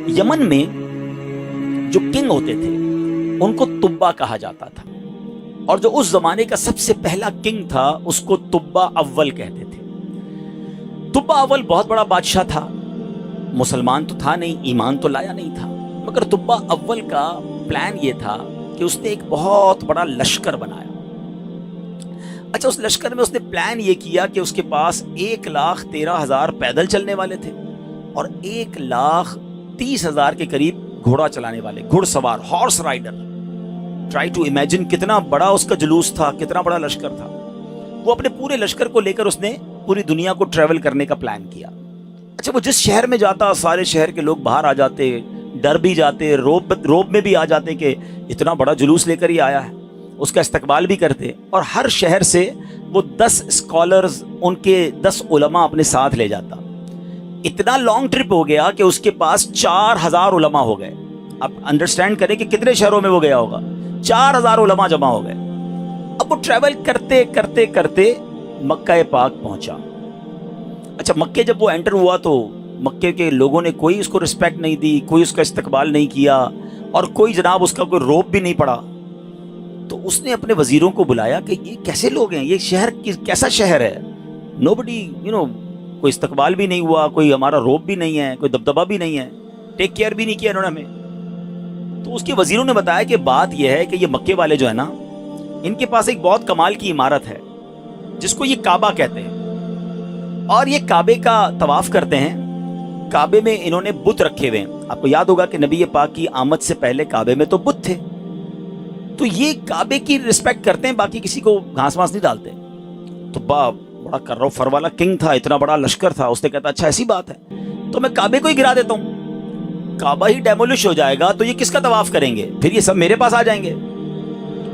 یمن میں جو کنگ ہوتے تھے ان کو تبا کہا جاتا تھا، اور جو اس زمانے کا سب سے پہلا کنگ تھا اس کو تبا اول کہتے تھے۔ تبا اول بہت بڑا بادشاہ تھا، مسلمان تو تھا نہیں، ایمان تو لایا نہیں تھا، مگر تبا اول کا پلان یہ تھا کہ اس نے ایک بہت بڑا لشکر بنایا۔ اچھا، اس لشکر میں اس نے پلان یہ کیا کہ اس کے پاس 1,13,000 پیدل چلنے والے تھے اور 1,30,000 کے قریب گھوڑا چلانے والے، گھڑ سوار، horse rider. Try to imagine کتنا بڑا اس کا جلوس تھا، کتنا بڑا لشکر تھا۔ وہ اپنے پورے لشکر کو لے کر اس نے پوری دنیا کو ٹریول کرنے کا پلان کیا۔ اچھا، وہ جس شہر میں جاتا سارے شہر کے لوگ باہر آ جاتے، ڈر بھی جاتے، روب میں بھی آ جاتے کہ اتنا بڑا جلوس لے کر ہی آیا ہے، اس کا استقبال بھی کرتے، اور ہر شہر سے وہ 10 اسکالرز، ان کے 10 علماء اپنے ساتھ لے جاتا۔ اتنا لانگ ٹرپ ہو گیا کہ اس کے پاس 4,000 علماء ہو گئے۔ اب انڈرسٹینڈ کریں کہ کتنے شہروں میں وہ گیا ہوگا، 4,000 علماء جمع ہو گئے۔ اب وہ ٹریول کرتے کرتے کرتے مکہ پاک پہنچا۔ اچھا، مکے جب وہ انٹر ہوا تو مکے کے لوگوں نے کوئی اس کو رسپیکٹ نہیں دی، کوئی اس کا استقبال نہیں کیا، اور کوئی جناب اس کا کوئی روب بھی نہیں پڑا۔ تو اس نے اپنے وزیروں کو بلایا کہ یہ کیسے لوگ ہیں، یہ شہر کیسا شہر ہے، نوبڈی کوئی استقبال بھی نہیں ہوا، کوئی ہمارا روب بھی نہیں ہے، کوئی دبدبہ بھی نہیں ہے، ٹیک کیئر بھی نہیں کیا انہوں نے ہمیں۔ تو اس کے وزیروں نے بتایا کہ بات یہ ہے کہ یہ مکے والے جو ہے نا، ان کے پاس ایک بہت کمال کی عمارت ہے جس کو یہ کعبہ کہتے ہیں، اور یہ کعبے کا طواف کرتے ہیں۔ کعبے میں انہوں نے بت رکھے ہوئے ہیں۔ آپ کو یاد ہوگا کہ نبی پاک کی آمد سے پہلے کعبے میں تو بت تھے، تو یہ کعبے کی رسپیکٹ کرتے ہیں، باقی کسی کو گھاس واس نہیں ڈالتے۔ تو بڑا کر رو فر والا کنگ تھا، اتنا بڑا لشکر تھا، اس نے کہتا اچھا ایسی بات ہے تو میں کعبے کو ہی گرا دیتا ہوں، کعبہ ہی ڈیمولش ہو جائے گا تو یہ کس کا طواف کریں گے، پھر یہ سب میرے پاس آ جائیں گے۔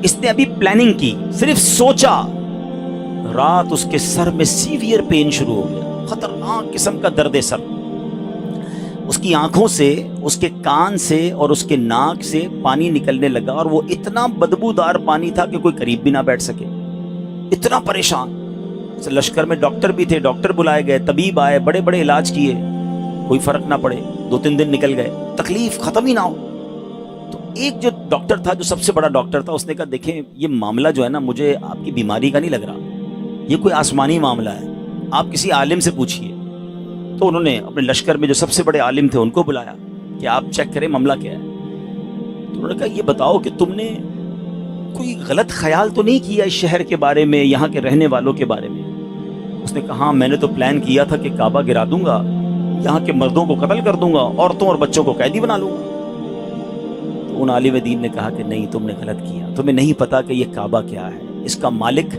اس نے ابھی پلاننگ کی، صرف سوچا، رات اس کے سر میں سیویئر پین شروع ہو گیا، خطرناک قسم کا درد سر۔ اس کی آنکھوں سے، اس کے کان سے اور اس کے ناک سے پانی نکلنے لگا، اور وہ اتنا بدبودار پانی تھا کہ کوئی قریب بھی نہ بیٹھ سکے، اتنا پریشان۔ لشکر میں ڈاکٹر بھی تھے، ڈاکٹر بلائے گئے، طبیب آئے، بڑے بڑے علاج کیے، کوئی فرق نہ پڑے۔ 2-3 دن نکل گئے، تکلیف ختم ہی نہ ہو۔ تو ایک جو ڈاکٹر تھا، جو سب سے بڑا ڈاکٹر تھا، اس نے کہا دیکھیں یہ معاملہ جو ہے نا، مجھے آپ کی بیماری کا نہیں لگ رہا، یہ کوئی آسمانی معاملہ ہے، آپ کسی عالم سے پوچھئے۔ تو انہوں نے اپنے لشکر میں جو سب سے بڑے عالم تھے ان کو بلایا کہ آپ چیک کریں معاملہ کیا ہے۔ تو انہوں نے کہا یہ بتاؤ کہ تم نے کوئی غلط خیال تو نہیں کیا اس شہر کے بارے میں، یہاں کے رہنے والوں کے بارے میں؟ اس نے کہا ہاں، میں نے تو پلان کیا تھا کہ کعبہ گرا دوں گا، یہاں کے مردوں کو قتل کر دوں گا، عورتوں اور بچوں کو قیدی بنا لوں گا۔ تو ان عالم دین نے کہا کہ نہیں، تم نے غلط کیا، تمہیں نہیں پتا کہ یہ کعبہ کیا ہے، اس کا مالک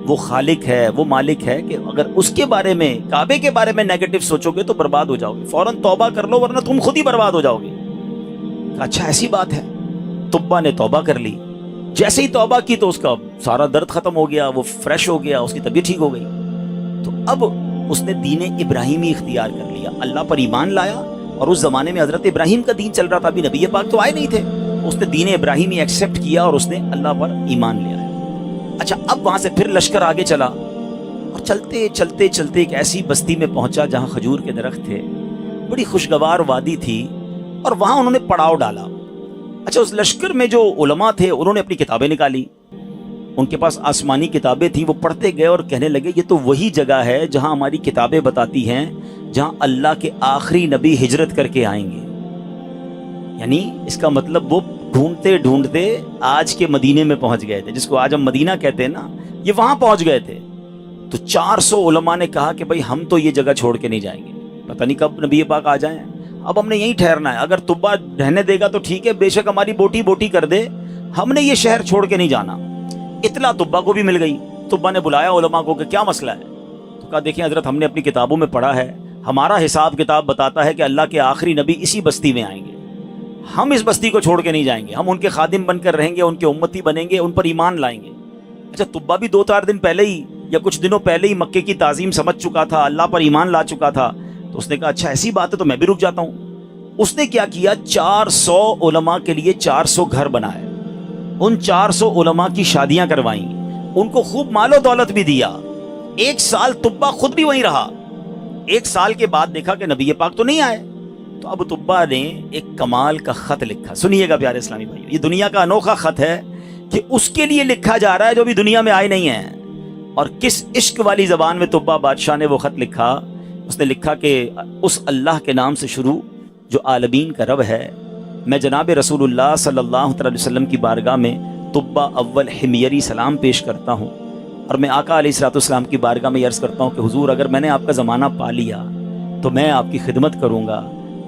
وہ خالق ہے، وہ مالک ہے کہ اگر اس کے بارے میں، کعبے کے بارے میں نیگیٹو سوچو گے تو برباد ہو جاؤ گے، فوراً توبہ کر لو ورنہ تم خود ہی برباد ہو جاؤ گے۔ اچھا ایسی بات ہے۔ تبا نے توبہ کر لی، جیسے ہی توبہ کی تو اس کا سارا درد ختم ہو گیا، وہ فریش ہو گیا، اس کی طبیعت ٹھیک ہو گئی۔ تو اب اس نے دین ابراہیمی اختیار کر لیا، اللہ پر ایمان لایا، اور اس زمانے میں حضرت ابراہیم کا دین چل رہا تھا، ابھی نبی پاک تو آئے نہیں تھے، اس نے دین ابراہیمی ایکسیپٹ کیا اور اس نے اللہ پر ایمان لیا۔ اچھا، اب وہاں سے پھر لشکر آگے چلا، اور چلتے چلتے چلتے ایک ایسی بستی میں پہنچا جہاں کھجور کے درخت تھے، بڑی خوشگوار وادی تھی، اور وہاں انہوں نے پڑاؤ ڈالا۔ اچھا، اس لشکر میں جو علماء تھے انہوں نے اپنی کتابیں نکالی، ان کے پاس آسمانی کتابیں تھیں، وہ پڑھتے گئے اور کہنے لگے یہ تو وہی جگہ ہے جہاں ہماری کتابیں بتاتی ہیں جہاں اللہ کے آخری نبی ہجرت کر کے آئیں گے۔ یعنی اس کا مطلب وہ ڈھونڈتے ڈھونڈتے آج کے مدینے میں پہنچ گئے تھے، جس کو آج ہم مدینہ کہتے ہیں نا، یہ وہاں پہنچ گئے تھے۔ تو 400 علماء نے کہا کہ بھائی ہم تو یہ جگہ چھوڑ کے نہیں جائیں گے، پتہ نہیں کب نبی پاک آ جائیں، اب ہم نے یہیں ٹھہرنا ہے، اگر تبا رہنے دے گا تو ٹھیک ہے، بے شک ہماری بوٹی بوٹی کر دے، ہم نے یہ شہر چھوڑ کے نہیں جانا۔ اطلاع تبا کو بھی مل گئی، تبا نے بلایا علماء کو کہ کیا مسئلہ ہے؟ تو کہا دیکھیں حضرت، ہم نے اپنی کتابوں میں پڑھا ہے، ہمارا حساب کتاب بتاتا ہے کہ اللہ کے آخری نبی اسی بستی میں آئیں گے، ہم اس بستی کو چھوڑ کے نہیں جائیں گے، ہم ان کے خادم بن کر رہیں گے، ان کے امتی بنیں گے، ان پر ایمان لائیں گے۔ اچھا، تبا بھی 2-4 دن پہلے ہی یا کچھ دنوں پہلے ہی مکے کی تعظیم سمجھ چکا تھا، اللہ پر ایمان لا چکا تھا، تو اس نے کہا اچھا ایسی بات ہے تو میں بھی رک جاتا ہوں۔ اس نے کیا کیا، 400 علماء کے لیے 400 گھر بنائے، ان 400 علماء کی شادیاں کروائیں، ان کو خوب مال و دولت بھی دیا۔ 1 سال تبا خود بھی وہیں رہا، 1 سال کے بعد دیکھا کہ نبی پاک تو نہیں آئے، تو اب طبا نے ایک کمال کا خط لکھا. سنیے گا پیارے اسلامی بھائیو، یہ دنیا کا انوکھا خط ہے کہ اس کے لیے لکھا جا رہا ہے جو بھی دنیا میں آئے نہیں ہیں. اور کس عشق والی زبان میں طبا بادشاہ نے وہ خط لکھا. اس نے لکھا کہ اس اللہ کے نام سے شروع جو عالمین کا رب ہے. میں جناب رسول اللہ صلی اللہ علیہ وسلم کی بارگاہ میں طبا اول حمیری سلام پیش کرتا ہوں، اور میں آقا علیہ الصلوۃ والسلام کی بارگاہ میں عرض کرتا ہوں کہ حضور اگر میں نے آپ کا زمانہ پا لیا تو میں آپ کی خدمت کروں گا،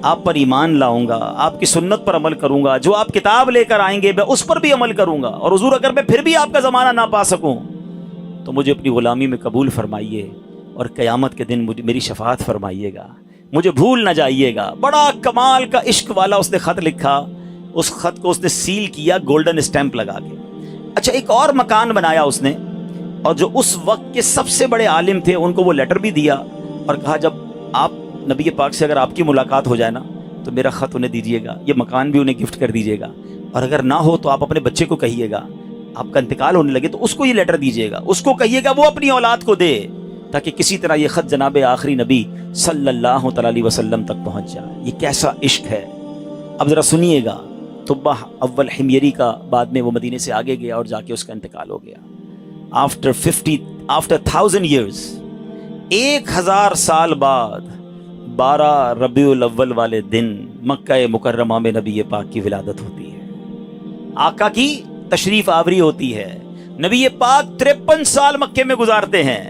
آپ پر ایمان لاؤں گا، آپ کی سنت پر عمل کروں گا، جو آپ کتاب لے کر آئیں گے میں اس پر بھی عمل کروں گا. اور حضور اگر میں پھر بھی آپ کا زمانہ نہ پا سکوں تو مجھے اپنی غلامی میں قبول فرمائیے، اور قیامت کے دن میری شفاعت فرمائیے گا، مجھے بھول نہ جائیے گا. بڑا کمال کا عشق والا اس نے خط لکھا. اس خط کو اس نے سیل کیا گولڈن اسٹیمپ لگا کے. اچھا، ایک اور مکان بنایا اس نے، اور جو اس وقت کے سب سے بڑے عالم تھے ان کو وہ لیٹر بھی دیا، اور کہا جب آپ نبی پاک سے اگر آپ کی ملاقات ہو جائے نا تو میرا خط انہیں دیجیے گا، یہ مکان بھی انہیں گفٹ کر دیجیے گا، اور اگر نہ ہو تو آپ اپنے بچے کو کہیے گا، آپ کا انتقال ہونے لگے تو اس کو یہ لیٹر دیجیے گا، اس کو کہیے گا وہ اپنی اولاد کو دے، تاکہ کسی طرح یہ خط جناب آخری نبی صلی اللہ تعالی علیہ وسلم تک پہنچ جائے. یہ کیسا عشق ہے. اب ذرا سنیے گا. طبا اول حمیری کا بعد میں وہ مدینے سے آگے گیا اور جا کے اس کا انتقال ہو گیا. آفٹر 1000 years، 1000 سال بعد 12 ربیع الاول والے دن مکہ مکرمہ میں نبی پاک کی ولادت ہوتی ہے، آقا کی تشریف آوری ہوتی ہے. نبی پاک 53 سال مکے میں گزارتے ہیں،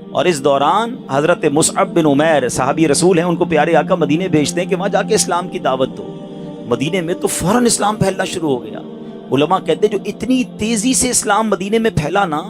اور اس دوران حضرت مصعب بن عمیر صحابی رسول ہیں، ان کو پیارے آقا مدینے بھیجتے ہیں کہ وہاں جا کے اسلام کی دعوت دو. مدینے میں تو فوراً اسلام پھیلنا شروع ہو گیا. علماء کہتے ہیں جو اتنی تیزی سے اسلام مدینے میں پھیلا نا،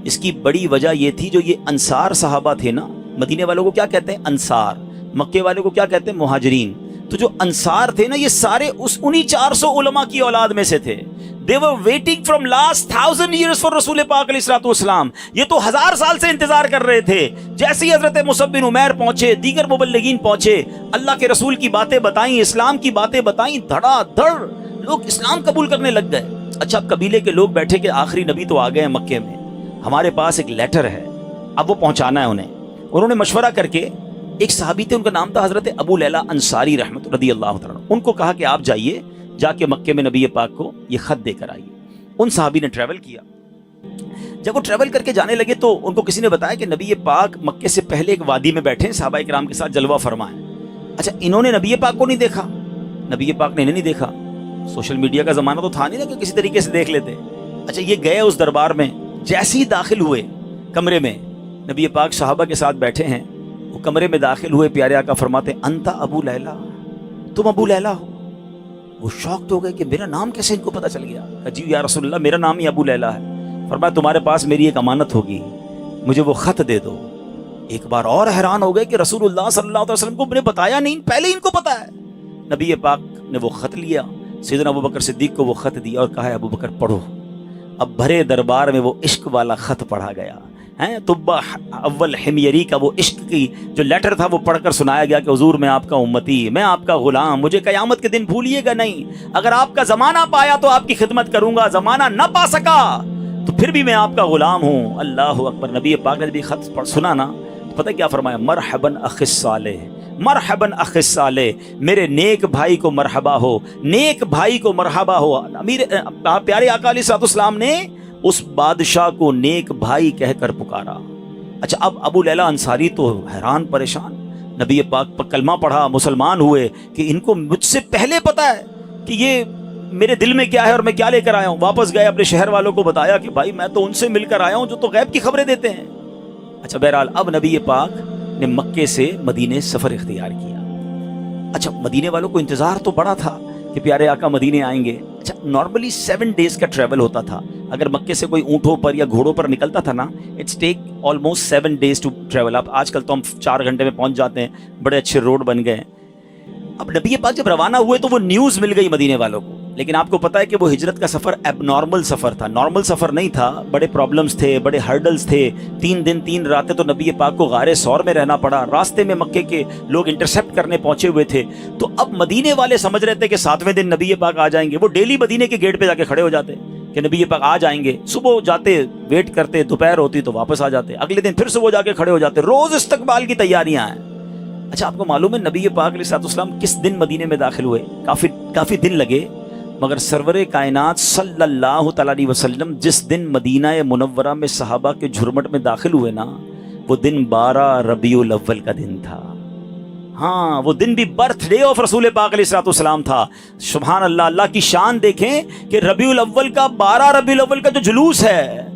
اس کی بڑی وجہ یہ تھی جو یہ انصار صحابہ تھے نا. مدینے والوں کو کیا کہتے ہیں؟ انصار. مکے والوں کو کیا کہتے ہیں؟ مہاجرین. تو جو انصار تھے نا، یہ سارے انہی 400 علماء کی اولاد میں سے تھے. They were waiting from last 1000 years for رسول پاک علیہ الصلوۃ والسلام. یہ تو 1000 سال سے انتظار کر رہے تھے. جیسے ہی حضرت مصعب بن عمیر پہنچے، دیگر مبلغین پہنچے، اللہ کے رسول کی باتیں بتائیں، اسلام کی باتیں بتائیں، دھڑا دھڑ لوگ اسلام قبول کرنے لگ گئے. اچھا، اب قبیلے کے لوگ بیٹھے کہ آخری نبی تو آ گئے ہیں مکے میں، ہمارے پاس ایک لیٹر ہے، اب وہ پہنچانا ہے انہیں. انہوں نے مشورہ کر کے، ایک صحابی تھے ان کا نام تھا حضرت ابو لیلہ انصاری رحمۃ رضی اللہ تعالیٰ، ان کو کہا کہ آپ جائیے، جا کے مکے میں نبی پاک کو یہ خط دے کر آئیے. ان صحابی نے ٹریول کیا. جب وہ ٹریول کر کے جانے لگے تو ان کو کسی نے بتایا کہ نبی پاک مکے سے پہلے ایک وادی میں بیٹھے ہیں، صحابہ کرام کے ساتھ جلوہ فرمائیں. اچھا، انہوں نے نبی پاک کو نہیں دیکھا، نبی پاک نے انہیں نہیں دیکھا. سوشل میڈیا کا زمانہ تو تھا نہیں نا کہ کسی طریقے سے دیکھ لیتے. اچھا، یہ گئے اس دربار میں، جیسے ہی داخل ہوئے کمرے میں، نبی پاک صحابہ کے ساتھ بیٹھے ہیں، وہ کمرے میں داخل ہوئے، پیارے آقا فرماتے انتا ابو لیلہ، تم ابو لیلہ ہو. وہ شاکڈ ہو گئے کہ میرا نام کیسے ان کو پتہ چل گیا. جی یا رسول اللہ، میرا نام ہی ابو لیلہ ہے. فرمایا تمہارے پاس میری ایک امانت ہوگی، مجھے وہ خط دے دو. ایک بار اور حیران ہو گئے کہ رسول اللہ صلی اللہ علیہ وسلم کو میں نے بتایا نہیں، پہلے ہی ان کو پتا ہے. نبی پاک نے وہ خط لیا، سیدنا ابو بکر صدیق کو وہ خط دیا اور کہا ہے ابو بکر پڑھو. اب بھرے دربار میں وہ عشق والا خط پڑھا گیا. طبا اول حمیری کا وہ عشق کی جو لیٹر تھا وہ پڑھ کر سنایا گیا کہ حضور میں آپ کا امتی، میں آپ کا غلام، مجھے قیامت کے دن بھولیے گا نہیں. اگر آپ کا زمانہ پایا تو آپ کی خدمت کروں گا، زمانہ نہ پا سکا تو پھر بھی میں آپ کا غلام ہوں. اللہ اکبر. نبی پاک نے بھی خط سنا نا تو پتہ کیا فرمایا؟ مرحباً اخ الصالح، مرحباً اخ الصالح، میرے نیک بھائی کو مرحبا ہو، نیک بھائی کو مرحبا ہو. پیارے آقا علیہ الصلوۃ والسلام نے اس بادشاہ کو نیک بھائی کہہ کر پکارا. اچھا، اب ابو لیلہ انصاری تو حیران پریشان. نبی پاک پر کلمہ پڑھا، مسلمان ہوئے کہ ان کو مجھ سے پہلے پتا ہے کہ یہ میرے دل میں کیا ہے اور میں کیا لے کر آیا ہوں. واپس گئے، اپنے شہر والوں کو بتایا کہ بھائی میں تو ان سے مل کر آیا ہوں جو تو غیب کی خبریں دیتے ہیں. اچھا، بہرحال اب نبی پاک نے مکے سے مدینے سفر اختیار کیا. اچھا، مدینے والوں کو انتظار تو بڑا تھا کہ پیارے آقا مدینے آئیں گے. اچھا، نارملی 7 days کا ٹریول ہوتا تھا. اگر مکے سے کوئی اونٹوں پر یا گھوڑوں پر نکلتا تھا نا، it's take almost 7 days to travel. اب آج کل تو ہم 4 گھنٹے میں پہنچ جاتے ہیں، بڑے اچھے روڈ بن گئے. اب نبی پاک جب روانہ ہوئے تو وہ نیوز مل گئی مدینے والوں کو. لیکن آپ کو پتا ہے کہ وہ ہجرت کا سفر ایب نارمل سفر تھا، نارمل سفر نہیں تھا. بڑے پرابلمز تھے، بڑے ہرڈلز تھے. 3 دن 3 راتیں تو نبی پاک کو غار ثور میں رہنا پڑا. راستے میں مکے کے لوگ انٹرسیپٹ کرنے پہنچے ہوئے تھے. تو اب مدینے والے سمجھ رہے تھے کہ 7ویں دن نبی پاک آ جائیں گے. وہ ڈیلی مدینے کے گیٹ پہ جا کے کھڑے ہو جاتے کہ نبی پاک آ جائیں گے. صبح جاتے، ویٹ کرتے، دوپہر ہوتی تو واپس آ جاتے. اگلے دن پھر صبح جا کے کھڑے ہو جاتے. روز استقبال کی تیاریاں ہیں. اچھا آپ کو معلوم ہے نبی پاک علیہ السلام کس دن مدینے میں داخل ہوئے؟ کافی دن لگے، مگر سرور کائنات صلی اللہ تعالیٰ علیہ وسلم جس دن مدینہ منورہ میں صحابہ کے جھرمٹ میں داخل ہوئے نا، وہ دن 12 ربیع الاول کا دن تھا۔ ہاں وہ دن بھی برتھ ڈے آف رسول پاک علیہ السلام تھا۔ سبحان اللہ، اللہ کی شان دیکھیں کہ ربیع الاول کا 12 ربیع الاول کا جو جلوس ہے،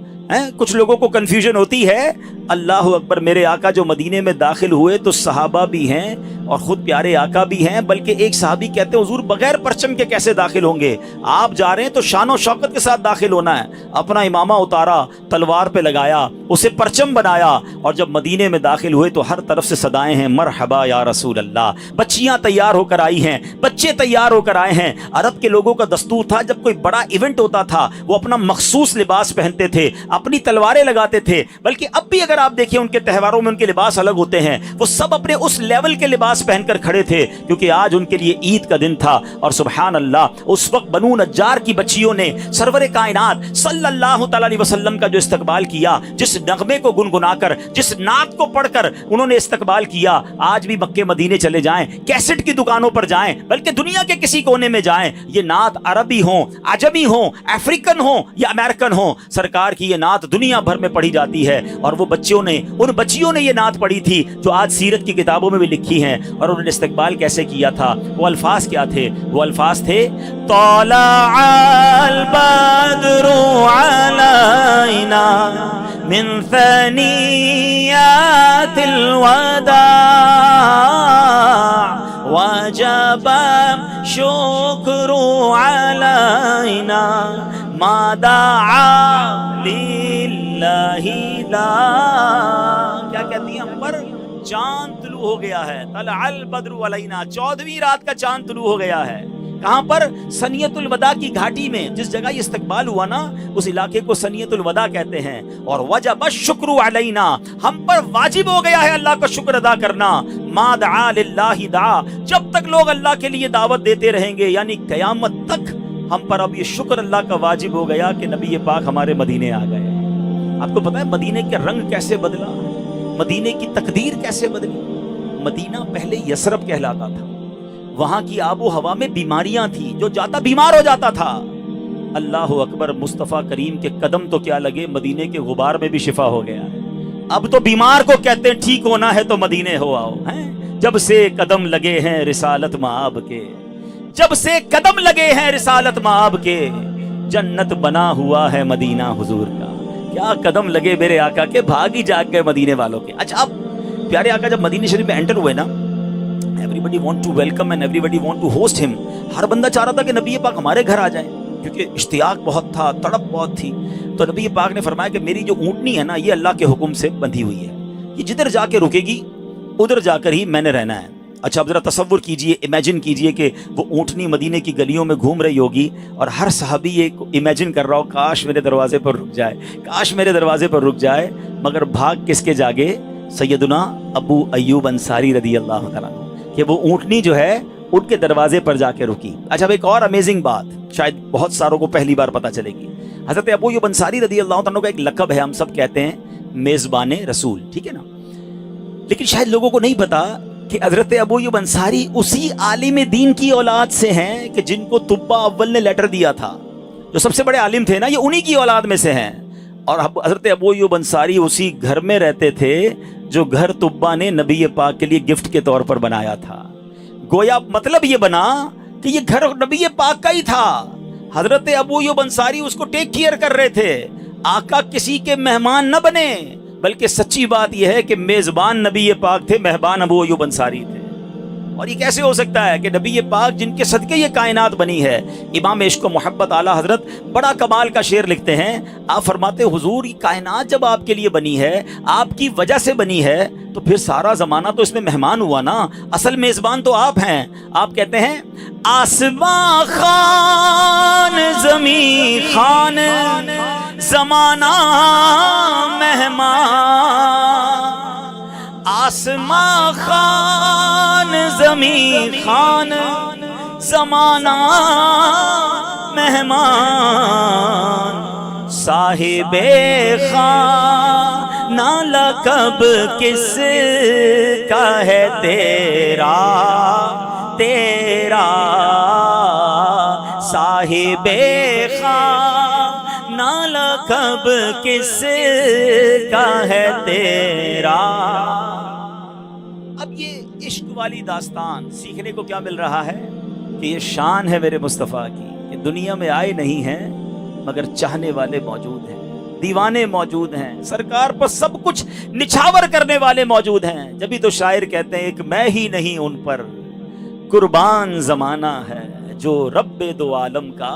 کچھ لوگوں کو کنفیوژن ہوتی ہے۔ اللہ اکبر، میرے آقا جو مدینے میں داخل ہوئے تو صحابہ بھی ہیں اور خود پیارے آقا بھی ہیں، بلکہ ایک صحابی کہتے ہیں حضور بغیر پرچم کے کیسے داخل ہوں گے؟ آپ جا رہے ہیں تو شان و شوکت کے ساتھ داخل ہونا ہے۔ اپنا امامہ اتارا، تلوار پہ لگایا، اسے پرچم بنایا، اور جب مدینے میں داخل ہوئے تو ہر طرف سے صدائیں ہیں مرحبا یا رسول اللہ۔ بچیاں تیار ہو کر آئی ہیں، بچے تیار ہو کر آئے ہیں۔ عرب کے لوگوں کا دستور تھا جب کوئی بڑا ایونٹ ہوتا تھا وہ اپنا مخصوص لباس پہنتے تھے، اپنی تلواریں لگاتے تھے، بلکہ اب بھی اگر آپ دیکھیں ان کے تہواروں میں ان کے لباس الگ ہوتے ہیں۔ وہ سب اپنے اس لیول کے لباس پہن کر کھڑے تھے کیونکہ آج ان کے لیے عید کا دن تھا۔ اور سبحان اللہ، اس وقت بنو نجار کی بچیوں نے سرور کائنات صلی اللہ تعالی علیہ وسلم کا جو استقبال کیا، جس نغمے کو گنگنا کر، جس نعت کو پڑھ کر انہوں نے استقبال کیا، آج بھی مکے مدینے چلے جائیں، کیسٹ کی دکانوں پر جائیں، بلکہ دنیا کے کسی کونے میں جائیں، یہ نعت عربی ہوں، عجمی ہوں، افریقن ہوں یا امریکن ہوں، سرکار کی یہ نعت دنیا بھر میں پڑھی جاتی ہے۔ اور وہ ان بچیوں نے یہ نعت پڑھی تھی جو آج سیرت کی کتابوں میں بھی لکھی ہیں۔ اور انہوں نے استقبال کیسے کیا تھا؟ وہ الفاظ کیا تھے؟ وہ الفاظ تھے طلع البدر علینا من ثنیات الوداع وجب شکر علینا ما دعا للہ دا۔ کیا کہتی ہیں ہم پر؟ چاند طلوع ہو گیا ہے، طلع البدر علینا، 14ویں رات کا چاند طلوع ہو گیا ہے۔ کہاں پر؟ سنیت الوداع کی گھاٹی میں، جس جگہ یہ استقبال ہوا نا اس علاقے کو سنیت الوداع کہتے ہیں۔ اور وجب الشکر علینا، ہم پر واجب ہو گیا ہے اللہ کا شکر ادا کرنا۔ ما دعا للہ دعا، جب تک لوگ اللہ کے لیے دعوت دیتے رہیں گے، یعنی قیامت تک ہم پر اب یہ شکر اللہ کا واجب ہو گیا کہ نبی پاک ہمارے مدینے آ گئے۔ آپ کو پتا ہے مدینے کے رنگ کیسے بدلا، مدینے کی تقدیر کیسے بدلی؟ مدینہ پہلے یثرب کہلاتا تھا، وہاں کی آب و ہوا میں بیماریاں تھیں، جو جاتا بیمار ہو جاتا تھا۔ اللہ اکبر، مصطفیٰ کریم کے قدم تو کیا لگے، مدینے کے غبار میں بھی شفا ہو گیا ہے۔ اب تو بیمار کو کہتے ہیں ٹھیک ہونا ہے تو مدینے ہو آؤ، ہیں جب سے قدم لگے ہیں رسالت مآب کے، جب سے قدم لگے ہیں رسالت مآب کے، جنت بنا ہوا ہے مدینہ حضور کا۔ کیا قدم لگے میرے آقا کے، بھاگ ہی جاگ گئے مدینے والوں کے۔ اچھا اب پیارے آقا جب مدینہ شریف میں انٹر ہوئے نا، everybody want to welcome and everybody want to host him، ہر بندہ چاہ رہا تھا کہ نبی پاک ہمارے گھر آ جائیں، کیونکہ اشتیاق بہت تھا، تڑپ بہت تھی۔ تو نبی پاک نے فرمایا کہ میری جو اونٹنی ہے نا یہ اللہ کے حکم سے بندھی ہوئی ہے، یہ جدھر جا کے رکے گی ادھر جا کر ہی میں نے رہنا ہے۔ اچھا اب ذرا تصور کیجئے، امیجن کیجئے کہ وہ اونٹنی مدینے کی گلیوں میں گھوم رہی ہوگی اور ہر صحابی یہ امیجن کر رہا ہو کاش میرے دروازے پر رک جائے، کاش میرے دروازے پر رک جائے، مگر بھاگ کس کے جاگے؟ سیدنا ابو ایوب انصاری رضی اللہ تعالیٰ عنہ، کہ وہ اونٹنی جو ہے ان کے دروازے پر جا کے رکی۔ اچھا اب ایک اور امیزنگ بات شاید بہت ساروں کو پہلی بار پتہ چلے گی، حضرت ابو ایوب انصاری رضی اللہ تعالیٰ عنہ کا ایک لقب ہے، ہم سب کہتے ہیں میزبان رسول، ٹھیک ہے نا، لیکن شاید لوگوں کو نہیں پتا کہ حضرت ابو ایوب انصاری اسی عالم دین کی اولاد سے ہیں کہ جن کو طبہ اول نے لیٹر دیا تھا، جو سب سے بڑے عالم تھے نا، یہ انہی کی اولاد میں سے ہیں۔ اور حضرت ابو ایوب انصاری اسی گھر میں رہتے تھے جو گھر طبہ نے نبی پاک کے لیے گفٹ کے طور پر بنایا تھا۔ گویا مطلب یہ بنا کہ یہ گھر نبی پاک کا ہی تھا، حضرت ابو ایوب انصاری اس کو ٹیک کیئر کر رہے تھے۔ آقا کسی کے مہمان نہ بنے، بلکہ سچی بات یہ ہے کہ میزبان نبی پاک تھے، مہمان ابو ایوب انصاری تھے۔ اور یہ کیسے ہو سکتا ہے کہ نبی پاک جن کے صدقے یہ کائنات بنی ہے؟ امام عشق و محبت اعلیٰ حضرت بڑا کمال کا شعر لکھتے ہیں، آپ فرماتے حضور یہ کائنات جب آپ کے لیے بنی ہے، آپ کی وجہ سے بنی ہے، تو پھر سارا زمانہ تو اس میں مہمان ہوا نا، اصل میزبان تو آپ ہیں۔ آپ کہتے ہیں آسمان خان زمین خان زمانہ مہمان، آسمان خان زمین خان زمانہ مہمان، صاحب خانہ لقب کس کا ہے تیرا تیرا صاحب خانہ لقب کس کا ہے تیرا. اب یہ عشق والی داستان سیکھنے کو کیا مل رہا ہے کہ یہ شان ہے میرے مصطفیٰ کی کہ دنیا میں آئے نہیں ہیں مگر چاہنے والے موجود ہیں, دیوانے موجود ہیں, سرکار پر سب کچھ نچھاور کرنے والے موجود ہیں. جبھی تو شاعر کہتے ہیں ایک میں ہی نہیں ان پر قربان زمانہ ہے, جو رب دو عالم کا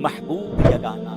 محبوب یگانہ.